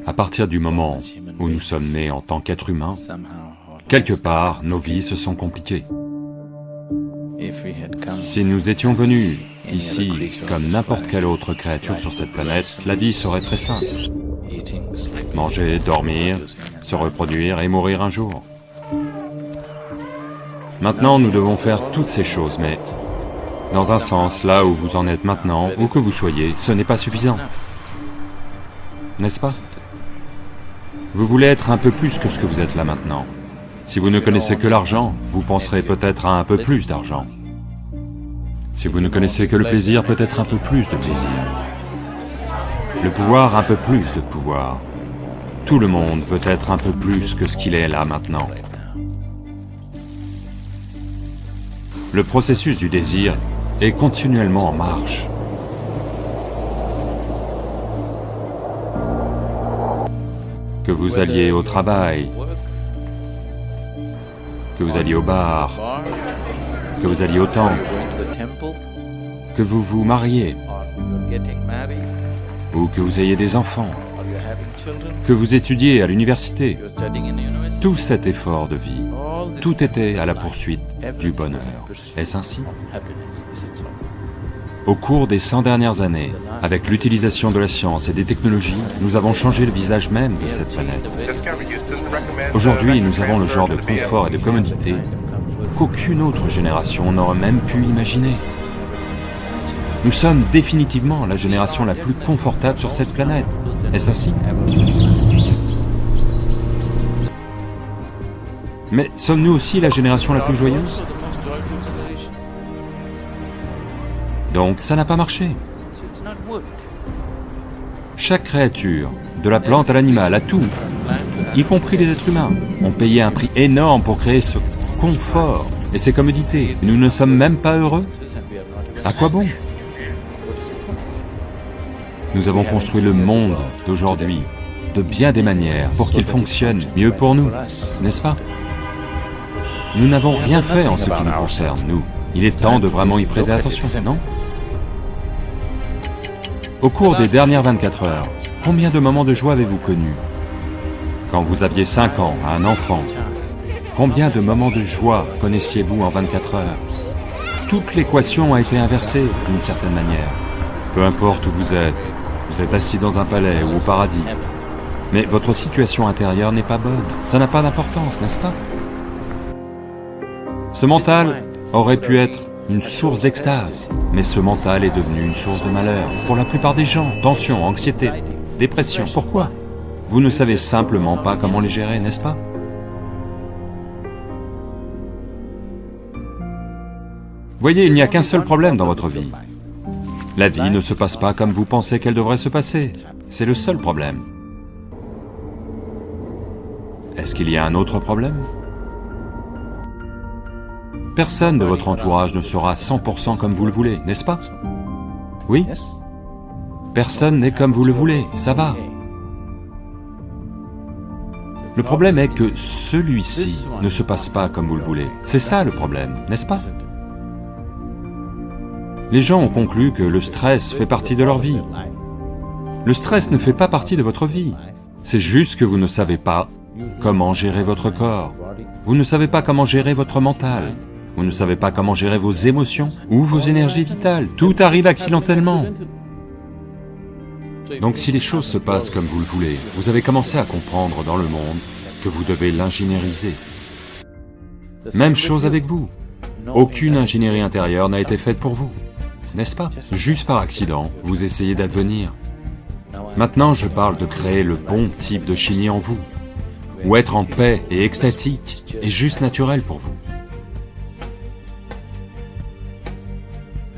À partir du moment où nous sommes nés en tant qu'êtres humains, quelque part, nos vies se sont compliquées. Si nous étions venus ici comme n'importe quelle autre créature sur cette planète, la vie serait très simple. Manger, dormir, se reproduire et mourir un jour. Maintenant, nous devons faire toutes ces choses, mais dans un sens, là où vous en êtes maintenant, où que vous soyez, ce n'est pas suffisant. N'est-ce pas? Vous voulez être un peu plus que ce que vous êtes là maintenant. Si vous ne connaissez que l'argent, vous penserez peut-être à un peu plus d'argent. Si vous ne connaissez que le plaisir, peut-être un peu plus de plaisir. Le pouvoir, un peu plus de pouvoir. Tout le monde veut être un peu plus que ce qu'il est là maintenant. Le processus du désir est continuellement en marche. Que vous alliez au travail, que vous alliez au bar, que vous alliez au temple, que vous vous mariez, ou que vous ayez des enfants, que vous étudiez à l'université, tout cet effort de vie, tout était à la poursuite du bonheur. Est-ce ainsi? Au cours des 100 dernières années, avec l'utilisation de la science et des technologies, nous avons changé le visage même de cette planète. Aujourd'hui, nous avons le genre de confort et de commodité qu'aucune autre génération n'aurait même pu imaginer. Nous sommes définitivement la génération la plus confortable sur cette planète. Est-ce ainsi? Mais sommes-nous aussi la génération la plus joyeuse? Donc ça n'a pas marché. Chaque créature, de la plante à l'animal, à tout, y compris les êtres humains, ont payé un prix énorme pour créer ce confort et ces commodités. Nous ne sommes même pas heureux. À quoi bon? Nous avons construit le monde d'aujourd'hui de bien des manières pour qu'il fonctionne mieux pour nous, n'est-ce pas? Nous n'avons rien fait en ce qui nous concerne, nous. Il est temps de vraiment y prêter attention, non? Au cours des dernières 24 heures, combien de moments de joie avez-vous connus? Quand vous aviez 5 ans, un enfant, combien de moments de joie connaissiez-vous en 24 heures? Toute l'équation a été inversée d'une certaine manière. Peu importe où vous êtes assis dans un palais ou au paradis, mais votre situation intérieure n'est pas bonne. Ça n'a pas d'importance, n'est-ce pas? Ce mental aurait pu être une source d'extase, mais ce mental est devenu une source de malheur. Pour la plupart des gens, tension, anxiété, dépression. Pourquoi? Vous ne savez simplement pas comment les gérer, n'est-ce pas? Voyez, il n'y a qu'un seul problème dans votre vie. La vie ne se passe pas comme vous pensez qu'elle devrait se passer. C'est le seul problème. Est-ce qu'il y a un autre problème? Personne de votre entourage ne sera 100% comme vous le voulez, n'est-ce pas? Oui? Personne n'est comme vous le voulez, ça va. Le problème est que celui-ci ne se passe pas comme vous le voulez. C'est ça le problème, n'est-ce pas? Les gens ont conclu que le stress fait partie de leur vie. Le stress ne fait pas partie de votre vie. C'est juste que vous ne savez pas comment gérer votre corps. Vous ne savez pas comment gérer votre mental. Vous ne savez pas comment gérer vos émotions ou vos énergies vitales. Tout arrive accidentellement. Donc si les choses se passent comme vous le voulez, vous avez commencé à comprendre dans le monde que vous devez l'ingénieriser. Même chose avec vous. Aucune ingénierie intérieure n'a été faite pour vous, n'est-ce pas? Juste par accident, vous essayez d'advenir. Maintenant, je parle de créer le bon type de chimie en vous, où être en paix et extatique est juste naturel pour vous.